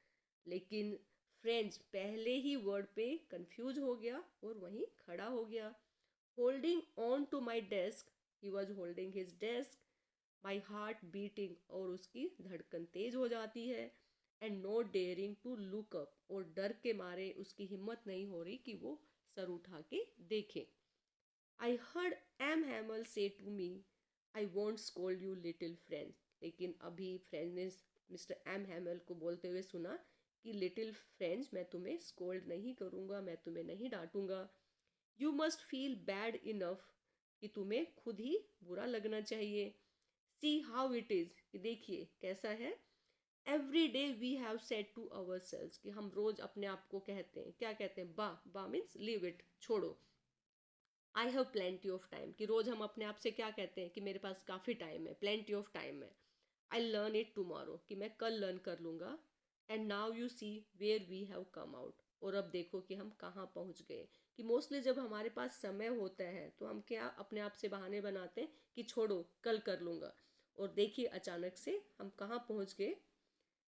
लेकिन फ्रेंड्स पहले ही वर्ड पे कंफ्यूज हो गया और वहीं खड़ा हो गया. Holding on to my desk, he was holding his desk, my heart beating, और उसकी धड़कन तेज हो जाती है. And not daring to look up, और डर के मारे उसकी हिम्मत नहीं हो रही कि वो सर उठा के देखे. I heard M Hamel say to me, I won't scold you little friend. लेकिन अभी फ्रेंड ने मिस्टर एम हैमल को बोलते हुए सुना कि लिटिल फ्रेंड्स, मैं तुम्हें स्कोल्ड नहीं करूँगा, मैं तुम्हें नहीं डांटूंगा. You must feel bad enough, कि तुम्हें खुद ही बुरा लगना चाहिए. सी हाउ इट इज़, कि देखिए कैसा है. Every day we have said to ourselves, कि हम रोज अपने आप को कहते हैं, क्या कहते हैं, बा बा मीन्स लीव इट, छोड़ो. I have plenty of time, कि रोज हम अपने आप से क्या कहते हैं कि मेरे पास काफ़ी टाइम है, प्लेंटी ऑफ टाइम है. आई लर्न इट टुमारो, कि मैं कल लर्न कर लूँगा. And now you see where we have come out, और अब देखो कि हम कहाँ पहुँच गए. कि मोस्टली जब हमारे पास समय होता है तो हम क्या अपने आप से बहाने बनाते हैं कि छोड़ो कल कर लूँगा, और देखिए अचानक से हम कहाँ पहुँच गए.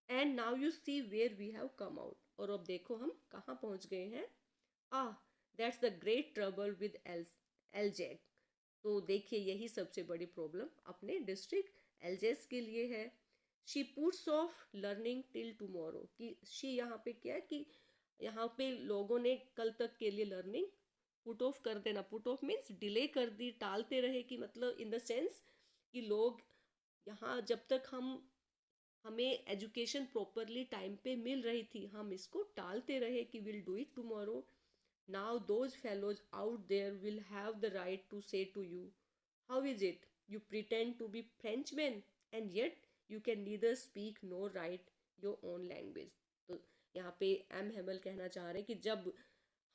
And now you see where we have come out, और अब देखो हम कहाँ पहुँच गए हैं. Ah, that's the great trouble with Alsace. तो देखिए यही सबसे बड़ी प्रॉब्लम अपने डिस्ट्रिक्ट एलजेस के लिए है. She puts of learning till tomorrow, कि शी यहाँ पे क्या है कि यहाँ पे लोगों ने कल तक के लिए लर्निंग पुट ऑफ कर देना. पुट ऑफ मीन्स डिले कर दी, टालते रहे, कि मतलब इन द सेंस कि लोग यहाँ जब तक हमें एजुकेशन प्रॉपरली टाइम पे मिल रही थी हम इसको टालते रहे कि will do it tomorrow. Now those fellows out there will have the right to say to you, how is it you pretend to be Frenchman and yet you can neither speak nor write your own language. तो यहाँ पे M Hemal कहना चाह रहे हैं कि जब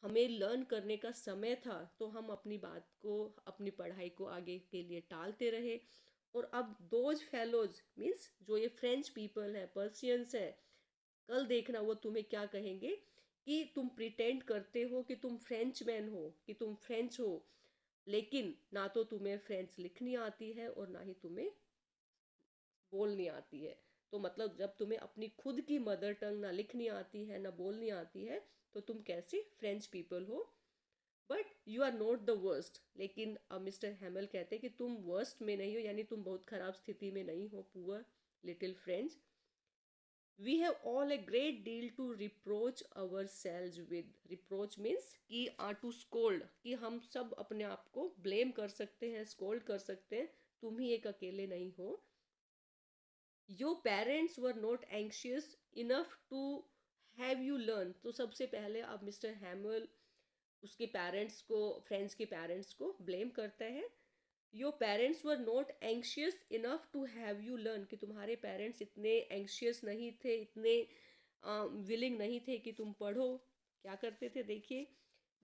हमें लर्न करने का समय था तो हम अपनी बात को, अपनी पढ़ाई को आगे के लिए टालते रहे. और अब दोज फेलोज मीन्स जो ये फ्रेंच पीपल है, पर्सियंस है, कल देखना वो तुम्हें क्या कहेंगे कि तुम प्रिटेंड करते हो कि तुम फ्रेंच मैन हो, कि तुम फ्रेंच हो, लेकिन ना तो तुम्हें फ्रेंच लिखनी आती है और ना ही तुम्हें बोलनी आती है. तो मतलब जब तुम्हें अपनी खुद की मदर टंग ना लिखनी आती है ना बोलनी आती है तो तुम कैसे फ्रेंच पीपल हो. But you are not the worst, लेकिन अब मिस्टर हेमल कहते हैं कि तुम वर्स्ट में नहीं हो, यानी तुम बहुत खराब स्थिति में नहीं हो, poor little friends. We have all a great deal to reproach ourselves with. Reproach means कि टू स्कोल्ड, कि हम सब अपने आप को ब्लेम कर सकते हैं, स्कोल्ड कर सकते हैं, तुम ही एक अकेले नहीं हो. Your parents were not anxious enough to have you learn. तो सबसे पहले अब मिस्टर हैमल उसके पेरेंट्स को, फ्रेंड्स के पेरेंट्स को ब्लेम करता है. Your parents were not anxious enough to have you learn, कि तुम्हारे पेरेंट्स इतने एंक्शियस नहीं थे, इतने विलिंग नहीं थे कि तुम पढ़ो। क्या करते थे देखिए,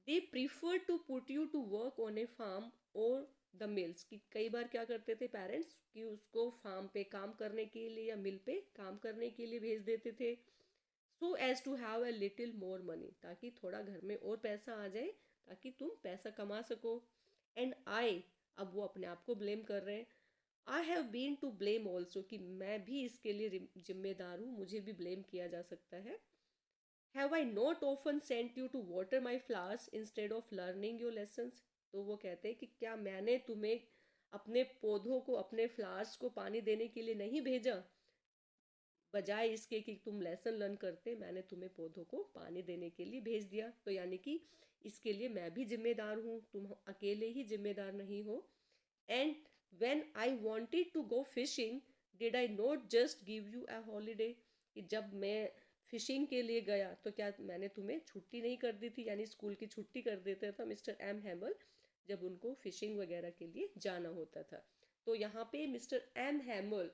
they prefer to put you to work on a farm और द मिल्स, कि कई बार क्या करते थे पेरेंट्स कि उसको फार्म पे काम करने के लिए या मिल पे काम करने के लिए भेज देते थे, so as to have a little more money, ताकि थोड़ा घर में और पैसा आ जाए, ताकि तुम पैसा कमा सको। एंड आई, अब वो अपने आप को ब्लेम कर रहे हैं, I have been to blame also, कि मैं भी इसके लिए जिम्मेदार हूँ, मुझे भी ब्लेम किया जा सकता है। Have I not often sent you to water my flowers instead of learning your lessons, तो वो कहते हैं कि क्या मैंने तुम्हें अपने पौधों को, अपने फ्लावर्स को पानी देने के लिए नहीं भेजा, बजाय इसके कि तुम लेसन लर्न करते, मैंने तुम्हें पौधों को पानी देने के लिए भेज दिया। तो यानी कि इसके लिए मैं भी जिम्मेदार हूँ, तुम अकेले ही जिम्मेदार नहीं हो। And when I wanted to go fishing did I not just give you a holiday, कि जब मैं फिशिंग के लिए गया तो क्या मैंने तुम्हें छुट्टी नहीं कर दी थी, यानी स्कूल की छुट्टी कर देता था मिस्टर एम हैमल जब उनको फिशिंग वगैरह के लिए जाना होता था। तो यहाँ पे मिस्टर एम हैमल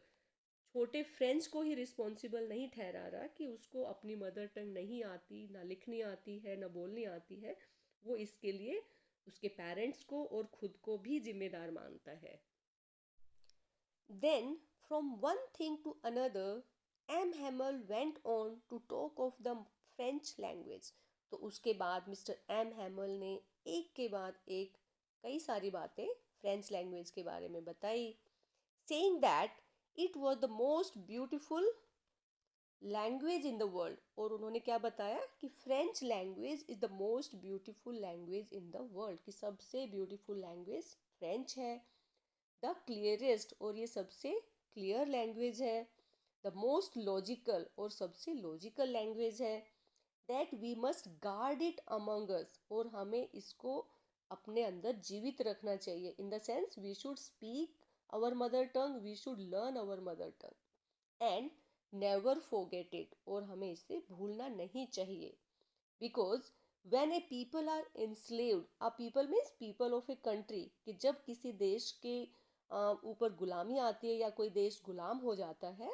छोटे फ्रेंच को ही रिस्पॉन्सिबल नहीं ठहरा रहा कि उसको अपनी मदर टंग नहीं आती, ना लिखनी आती है, ना बोलनी आती है, वो इसके लिए उसके पेरेंट्स को और खुद को भी जिम्मेदार मानता है। Then from one thing to another M Hamel went on to talk of the French language, तो उसके बाद मिस्टर एम हैमल ने एक के बाद एक कई सारी बातें फ्रेंच लैंग्वेज के बारे में बताई, saying that it was the most beautiful language in the world, और उन्होंने क्या बताया कि French language is the most beautiful language in the world, कि सबसे ब्यूटीफुल लैंग्वेज फ्रेंच है। द क्लियरेस्ट, और ये सबसे क्लियर लैंग्वेज है। द मोस्ट लॉजिकल, और सबसे लॉजिकल लैंग्वेज है। That we must guard it among us, और हमें इसको अपने अंदर जीवित रखना चाहिए, in the sense we should speak our mother tongue, we should learn our mother tongue and never forget it, और हमें इसे भूलना नहीं चाहिए। Because when a people are enslaved, a people means people of a country, कि जब किसी देश के ऊपर गुलामी आती है या कोई देश गुलाम हो जाता है,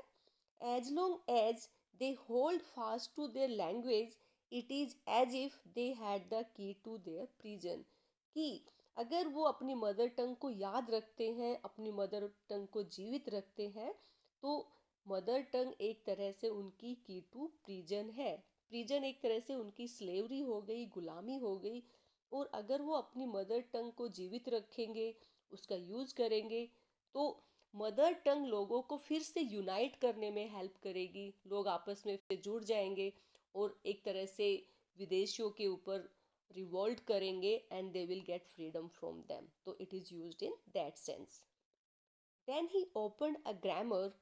as long as they hold fast to their language it is as if they had the key to their prison, कि अगर वो अपनी मदर टंग को याद रखते हैं, अपनी मदर टंग को जीवित रखते हैं, तो मदर टंग एक तरह से उनकी की टू प्रिजन है। प्रिजन एक तरह से उनकी स्लेवरी हो गई, गुलामी हो गई। और अगर वो अपनी मदर टंग को जीवित रखेंगे, उसका यूज़ करेंगे, तो मदर टंग लोगों को फिर से यूनाइट करने में हेल्प करेगी, लोग आपस में फिर जुड़ जाएंगे और एक तरह से विदेशियों के ऊपर रिवोल्ट करेंगे and they will get freedom from them, तो it is used in that sense. Then he opened a grammar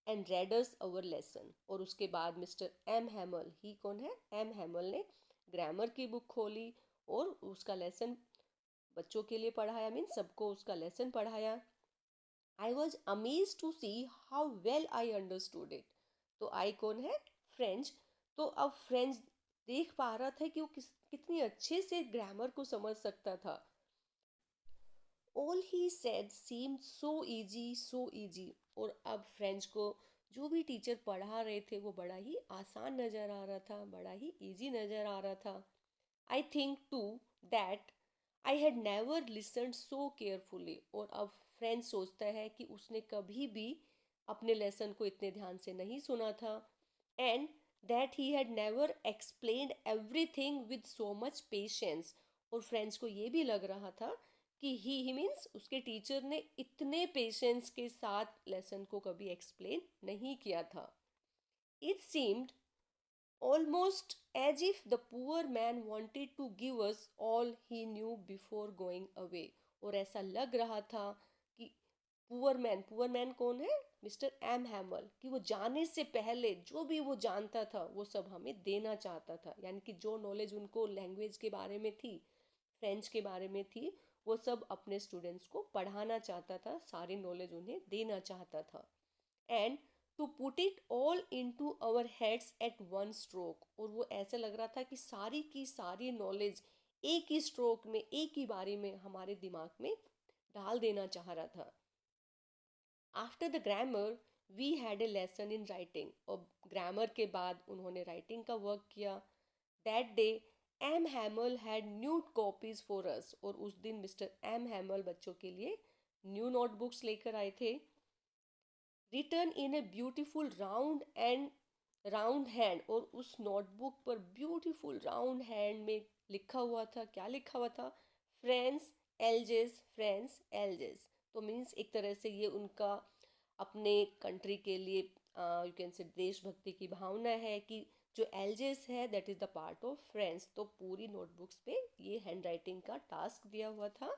and read us our lesson, और उसके बाद मिस्टर एम हैमल, ही कौन है, एम हैमल ने ग्रामर की बुक खोली और उसका लेसन बच्चों के लिए पढ़ाया, मीन सबको उसका लेसन पढ़ाया। I was amazed to see how well I understood it, तो आई कौन है, फ्रेंच, तो अब फ्रेंच देख पा रहा था कि वो कितनी अच्छे से ग्रामर को समझ सकता था। All he said seemed so easy, और अब फ्रेंच को जो भी टीचर पढ़ा रहे थे वो बड़ा ही आसान नज़र आ रहा था, बड़ा ही इजी नज़र आ रहा था। I think too that I had never listened so carefully, और अब फ्रेंच सोचता है कि उसने कभी भी अपने लेसन को इतने ध्यान से नहीं सुना था। And that he had never explained everything with so much patience, और फ्रेंच को ये भी लग रहा था कि ही मीन्स उसके टीचर ने इतने पेशेंस के साथ लेसन को कभी एक्सप्लेन नहीं किया था। It seemed almost as if the poor man wanted to give us all he knew before going away, और ऐसा लग रहा था कि पुअर मैन कौन है, मिस्टर एम हैमल, कि वो जाने से पहले जो भी वो जानता था वो सब हमें देना चाहता था, यानी कि जो नॉलेज उनको लैंग्वेज के बारे में थी, फ्रेंच के बारे में थी, वो सब अपने स्टूडेंट्स को पढ़ाना चाहता था, सारी नॉलेज उन्हें देना चाहता था। And to put it all into our heads at one stroke, और वो ऐसा लग रहा था कि सारी की सारी नॉलेज एक ही स्ट्रोक में, एक ही बारी में हमारे दिमाग में डाल देना चाह रहा था। After the grammar we had a lesson in writing, और ग्रामर के बाद उन्होंने राइटिंग का वर्क किया। That day M Hamel had new copies for us, और उस दिन मिस्टर एम हैमल बच्चों के लिए न्यू नोटबुक्स लेकर आए थे। Return in a beautiful round hand, और उस नोटबुक पर ब्यूटीफुल राउंड हैंड में लिखा हुआ था, क्या लिखा हुआ था? Friends Alsace, friends Alsace. तो मीन्स एक तरह से ये उनका अपने कंट्री के लिए यू कैन से देशभक्ति की भावना है कि जो एल्जेस है that is the part of friends. तो पूरी नोटबुक्स पे ये हैंड राइटिंग का टास्क दिया हुआ था।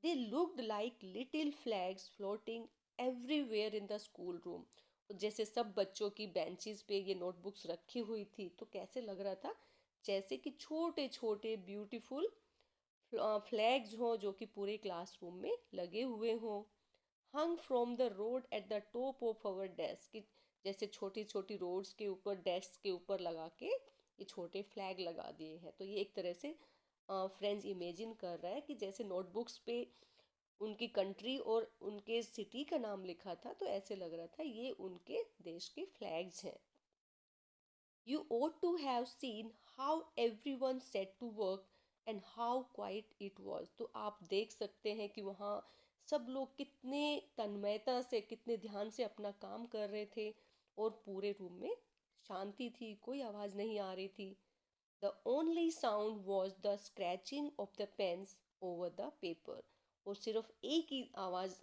They looked like little flags floating everywhere in the school room. जैसे सब बच्चों की बेंचेस पे ये नोटबुक्स रखी हुई थी, तो कैसे लग रहा था? जैसे कि छोटे छोटे ब्यूटीफुल फ्लैग्स हों जो कि पूरे क्लासरूम में लगे हुए हों। Hung from the rod at the top of our desk, जैसे छोटी छोटी रोड्स के ऊपर, डेस्क के ऊपर लगा के ये छोटे फ्लैग लगा दिए हैं। तो ये एक तरह से फ्रेंड्स इमेजिन कर रहा है कि जैसे नोटबुक्स पे उनकी कंट्री और उनके सिटी का नाम लिखा था, तो ऐसे लग रहा था ये उनके देश के फ्लैग्स हैं। You ought to have seen how everyone set to work and how quiet it was। तो आप देख सकते हैं कि वहाँ सब लोग कितने तन्मयता से, कितने ध्यान से अपना काम कर रहे थे, और पूरे रूम में शांति थी, कोई आवाज़ नहीं आ रही थी। The only sound was the scratching of the pens over the paper, और सिर्फ एक ही आवाज़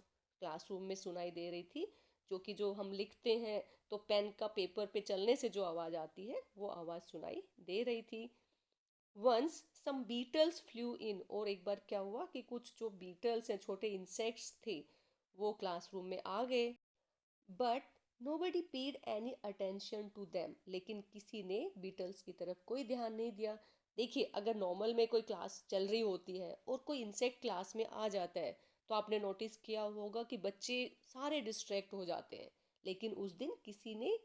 क्लासरूम में सुनाई दे रही थी, जो कि जो हम लिखते हैं तो पेन का पेपर पे चलने से जो आवाज़ आती है वो आवाज़ सुनाई दे रही थी। वंस सम बीटल्स फ्लू इन, और एक बार क्या हुआ कि कुछ जो बीटल्स हैं, छोटे इंसेक्ट्स थे, वो क्लासरूम में आ गए। But nobody paid any attention to them, लेकिन किसी ने बीटल्स की तरफ कोई ध्यान नहीं दिया। देखिए, अगर नॉर्मल में कोई क्लास चल रही होती है और कोई इंसेक्ट क्लास में आ जाता है, तो आपने नोटिस किया होगा कि बच्चे सारे डिस्ट्रैक्ट हो जाते हैं, लेकिन उस दिन किसी ने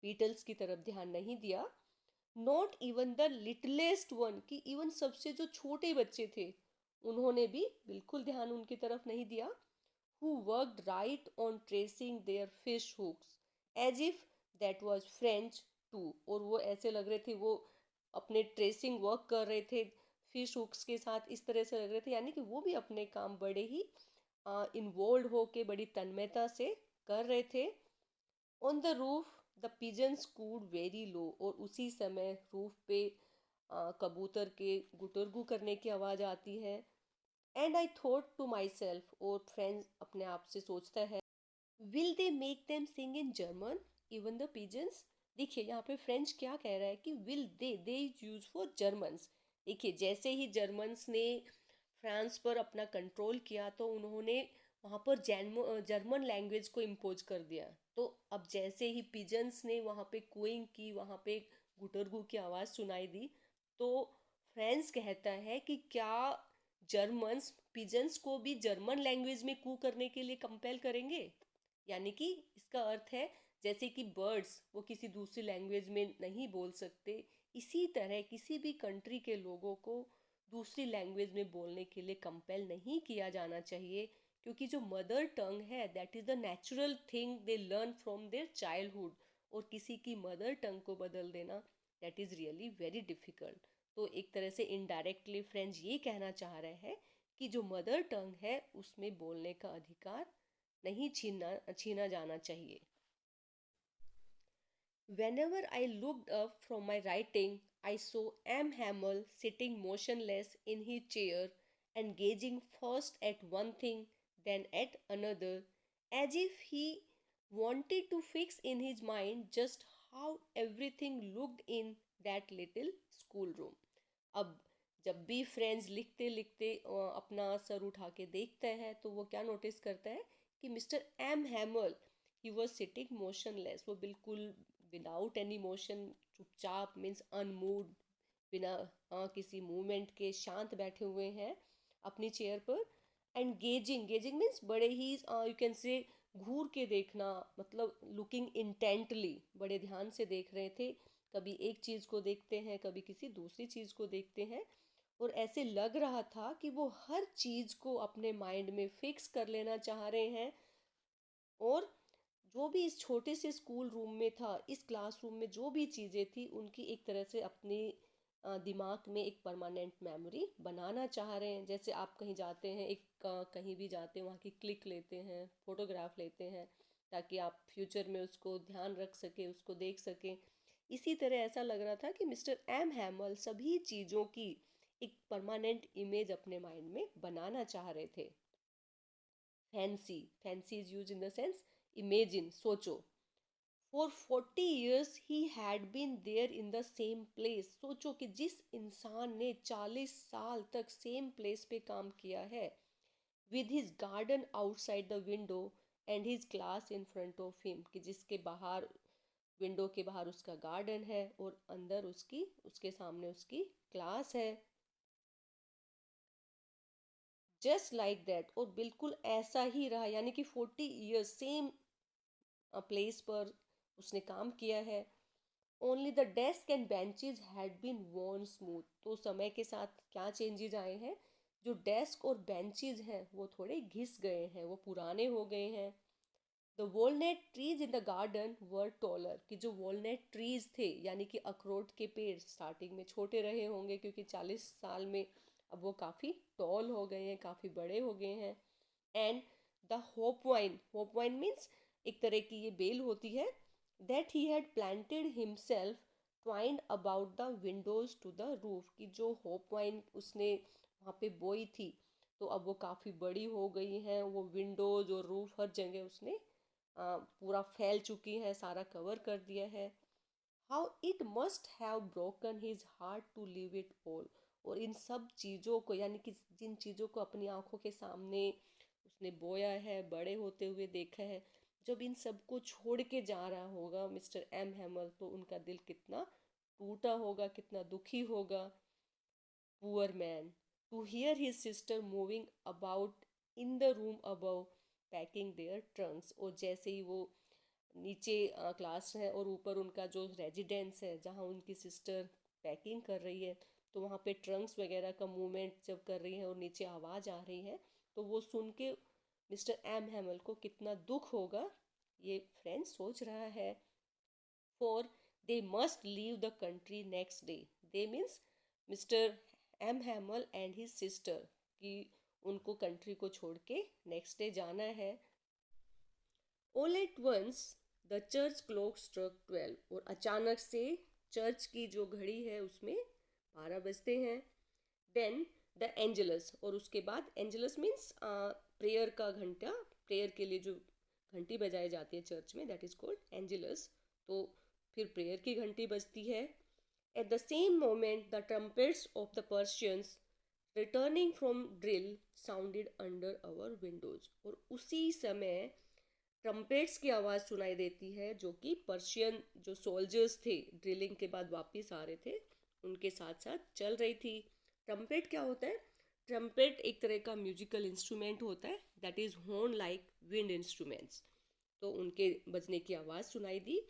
बीटल्स की तरफ ध्यान नहीं दिया। Not even the littlest one, कि इवन सबसे जो छोटे बच्चे थे उन्होंने भी बिल्कुल ध्यान उनकी तरफ नहीं दिया। who worked right on tracing their fish hooks as if that was French too। और वो ऐसे लग रहे थे, वो अपने ट्रेसिंग वर्क कर रहे थे फिश हुक्स के साथ, इस तरह से लग रहे थे यानी कि वो भी अपने काम बड़े ही इन्वॉल्व होके बड़ी तन्मयता से कर रहे थे। On the roof the pigeons cooed very low, और उसी समय रूफ पे कबूतर के गुटरगू करने की आवाज़ आती है। And I thought to myself, और फ्रेंड्स अपने आप से सोचता है, will they make them sing in German even the pigeons. देखिए यहाँ पे फ्रेंच क्या कह रहा है कि will they is use for Germans. देखिए, जैसे ही जर्मन्स ने फ्रांस पर अपना कंट्रोल किया, तो उन्होंने वहाँ पर जर्मन लैंग्वेज को इम्पोज कर दिया। तो अब जैसे ही पिजन्स ने वहाँ पे कुइंग की, वहाँ पे गुटरगू की आवाज़ सुनाई दी, तो फ्रेंच कहता है कि क्या जर्मन्स पिजन्स को भी जर्मन लैंग्वेज में कू करने के लिए कंपेल करेंगे? यानी कि इसका अर्थ है जैसे कि बर्ड्स वो किसी दूसरी लैंग्वेज में नहीं बोल सकते, इसी तरह किसी भी कंट्री के लोगों को दूसरी लैंग्वेज में बोलने के लिए कंपेल नहीं किया जाना चाहिए, क्योंकि जो मदर टंग है that is the natural thing they learn from their childhood, और किसी की मदर टंग को बदल देना that is really very difficult. तो एक तरह से इनडायरेक्टली फ्रेंच ये कहना चाह रहे हैं कि जो मदर टंग है उसमें बोलने का अधिकार नहीं छीना जाना चाहिए। Whenever I looked up from my writing, I saw M. Hamel sitting motionless in his chair and gazing first at one thing, then at another, as if he wanted to fix in his mind just how everything looked in that little schoolroom। अब जब भी friends लिखते लिखते अपना sir उठा के देखता है, तो वो क्या नोटिस करता है कि Mr M Hamel he was sitting motionless, वो बिल्कुल विदाउट एनी मोशन, चुपचाप मीन्स अनमूव्ड, बिना किसी मूवमेंट के शांत बैठे हुए हैं अपनी चेयर पर। एंड गेजिंग, गेजिंग मीन्स बड़े ही यू कैन से घूर के देखना, मतलब लुकिंग इंटेंटली, बड़े ध्यान से देख रहे थे, कभी एक चीज़ को देखते हैं, कभी किसी दूसरी चीज़ को देखते हैं। और ऐसे लग रहा था कि वो हर चीज़ को अपने माइंड में फिक्स कर लेना चाह रहे हैं। और जो भी इस छोटे से स्कूल रूम में था, इस क्लासरूम में जो भी चीज़ें थी, उनकी एक तरह से अपनी दिमाग में एक परमानेंट मेमोरी बनाना चाह रहे हैं। जैसे आप कहीं जाते हैं, कहीं भी जाते हैं, वहाँ की क्लिक लेते हैं, फोटोग्राफ लेते हैं, ताकि आप फ्यूचर में उसको ध्यान रख सकें, उसको देख सकें। इसी तरह ऐसा लग रहा था कि मिस्टर एम हैमल सभी चीज़ों की एक परमानेंट इमेज अपने माइंड में बनाना चाह रहे थे। Fancy is use in the sense imagine, सोचो। For 40 years he had been there in the same place. सोचो कि जिस इंसान ने 40 साल तक सेम प्लेस पे काम किया है, with his garden outside the window and his class in front of him, कि जिसके बाहर, विंडो के बाहर उसका गार्डन है और अंदर उसके सामने उसकी क्लास है। जस्ट लाइक दैट, और बिल्कुल ऐसा ही रहा। यानी कि 40 years सेम प्लेस पर उसने काम किया है। Only the desk and benches had been worn smooth. तो समय के साथ क्या चेंजेस आए हैं, जो डेस्क और बेंचेज हैं वो थोड़े घिस गए हैं, वो पुराने हो गए हैं। The walnut trees in the garden were taller, कि जो वॉलनट ट्रीज थे यानी कि अखरोट के पेड़ स्टार्टिंग में छोटे रहे होंगे, क्योंकि 40 साल में अब वो काफ़ी टॉल हो गए हैं, काफ़ी बड़े हो गए हैं। And the hop vine means एक तरह की ये बेल होती है, that he had planted himself twined about the windows to the roof, की जो होप वाइन उसने वहाँ पे बोई थी, तो अब वो काफ़ी बड़ी हो गई हैं, वो विंडोज और रूफ हर जगह उसने पूरा फैल चुकी है, सारा कवर कर दिया है। How it must have broken his heart to leave it all. और इन सब चीज़ों को, यानी कि जिन चीज़ों को अपनी आंखों के सामने उसने बोया है, बड़े होते हुए देखा है, जब इन सब को छोड़ के जा रहा होगा मिस्टर एम हैमल, तो उनका दिल कितना टूटा होगा, कितना दुखी होगा। Poor man, to hear his sister moving about in the room above packing their trunks. और जैसे ही वो नीचे क्लास है और ऊपर उनका जो रेजिडेंस है जहाँ उनकी सिस्टर पैकिंग कर रही है, तो वहाँ पे ट्रंक्स वगैरह का मूवमेंट जब कर रही है और नीचे आवाज़ आ रही है, तो वो सुन के मिस्टर एम हैमल को कितना दुख होगा, ये फ्रेंड सोच रहा है। For they must leave the country next day. They means Mr M Hamel and his sister, कि उनको कंट्री को छोड़ के नेक्स्ट डे जाना है। All at once the church clock struck 12, और अचानक से चर्च की जो घड़ी है उसमें 12 बजते हैं। देन द एंजलस, और उसके बाद एंजलस मीन्स प्रेयर का घंटा, प्रेयर के लिए जो घंटी बजाई जाती है चर्च में, दैट इज कॉल्ड एंजलस। तो फिर प्रेयर की घंटी बजती है। At the same moment the trumpets of the Persians returning from drill sounded under our windows. और उसी समय ट्रम्पेट्स की आवाज़ सुनाई देती है, जो कि पर्शियन जो सोल्जर्स थे ड्रिलिंग के बाद वापस आ रहे थे, उनके साथ साथ चल रही थी। ट्रम्पेट क्या होता है? ट्रम्पेट एक तरह का म्यूजिकल इंस्ट्रूमेंट होता है, that is horn like wind instruments. तो उनके बजने की आवाज़ सुनाई दी।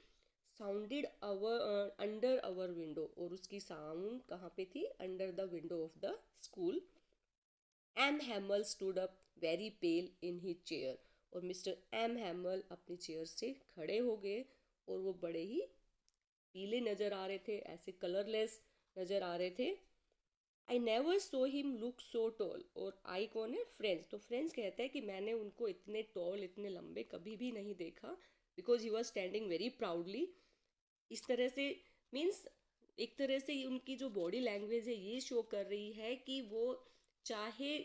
Sounded our under our window, और उसकी साउंड कहाँ पे थी? Under the window of the school. M Hamel stood up very pale in his chair, और मिस्टर एम हैमल अपनी चेयर से खड़े हो गए, और वो बड़े ही पीले नज़र आ रहे थे, ऐसे कलरलेस नज़र आ रहे थे। I never saw him look so tall. और आई कौन है? फ्रेंड्स। तो फ्रेंड्स कहता है कि मैंने उनको इतने टॉल, इतने लंबे कभी भी नहीं देखा, because he was standing very proudly. इस तरह से मीन्स एक तरह से उनकी जो बॉडी लैंग्वेज है ये शो कर रही है कि वो चाहे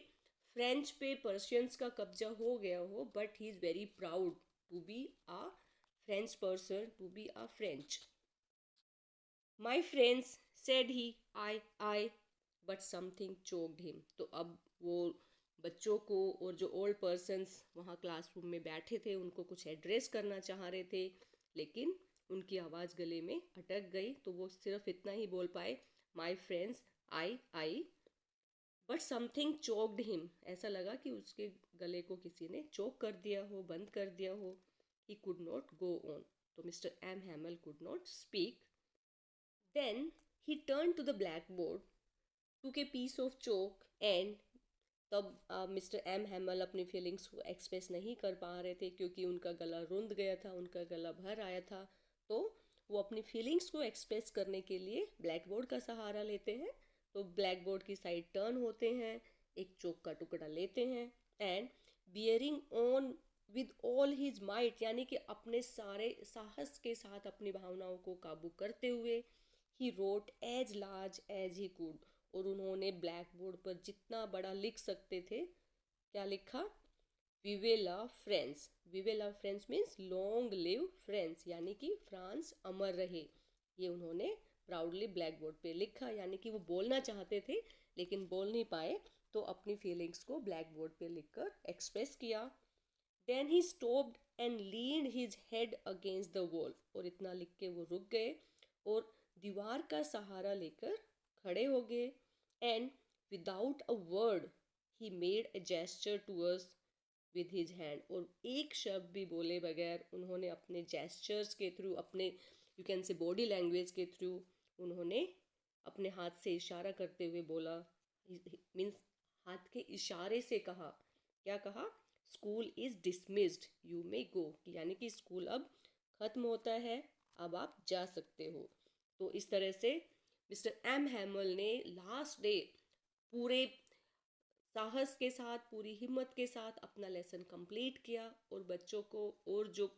फ्रेंच पे पर्शियंस का कब्जा हो गया हो, but he is very proud to be a French person, to be a French. My friends said he, I but something choked him. तो अब वो बच्चों को और जो ओल्ड पर्सन्स वहाँ क्लासरूम में बैठे थे उनको कुछ एड्रेस करना चाह रहे थे, लेकिन उनकी आवाज़ गले में अटक गई, तो वो सिर्फ इतना ही बोल पाए, my friends I but something choked him. ऐसा लगा कि उसके गले को किसी ने चोक कर दिया हो, बंद कर दिया हो। He could not go on. तो mister M Hamel could not speak. Then he turn to the black board took a piece of chalk and तब मिस्टर एम हैमल अपनी फीलिंग्स को एक्सप्रेस नहीं कर पा रहे थे क्योंकि उनका गला रुंध गया था, उनका गला भर आया था। तो वो अपनी फीलिंग्स को एक्सप्रेस करने के लिए ब्लैक बोर्ड का सहारा लेते हैं। तो ब्लैक बोर्ड की साइड टर्न होते हैं, एक चौक का टुकड़ा लेते हैं and bearing on with all his might, यानी कि अपने सारे साहस के साथ अपनी भावनाओं को काबू करते हुए he wrote as large as he could, और उन्होंने ब्लैक बोर्ड पर जितना बड़ा लिख सकते थे क्या लिखा, we will love France. We will love France means long live France, यानी कि फ्रांस अमर रहे। ये उन्होंने प्राउडली ब्लैक बोर्ड पे लिखा, यानी कि वो बोलना चाहते थे लेकिन बोल नहीं पाए, तो अपनी फीलिंग्स को ब्लैक बोर्ड पे लिखकर एक्सप्रेस किया। Then he stopped and leaned his head against the wall, और इतना लिख के वो रुक गए और दीवार का सहारा लेकर खड़े हो गए। And without a word he made a gesture to us with his hand, और एक शब्द भी बोले बगैर उन्होंने अपने जेस्चर्स के थ्रू, अपने you can say body language के थ्रू उन्होंने अपने हाथ से इशारा करते हुए बोला, मीन्स हाथ के इशारे से कहा, क्या कहा, school is dismissed you may go, यानी कि स्कूल अब ख़त्म होता है, अब आप जा सकते हो। तो इस तरह से मिस्टर एम हैमल ने लास्ट डे पूरे साहस के साथ, पूरी हिम्मत के साथ अपना लेसन कंप्लीट किया, और बच्चों को और जो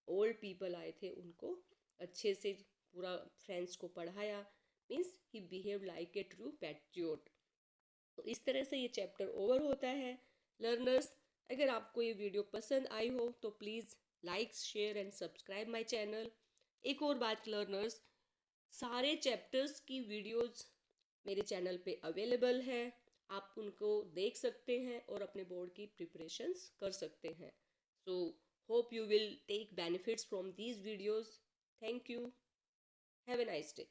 ओल्ड पीपल आए थे उनको अच्छे से पूरा फ्रेंड्स को पढ़ाया, means he behave like a true patriot. तो इस तरह से ये चैप्टर ओवर होता है। लर्नर्स, अगर आपको ये वीडियो पसंद आई हो तो please like, share and subscribe my channel. एक और बात लर्नर्स, सारे चैप्टर्स की वीडियोस मेरे चैनल पे अवेलेबल है, आप उनको देख सकते हैं और अपने बोर्ड की प्रिपरेशंस कर सकते हैं। So hope you will take benefits from these videos. Thank you, have a nice day.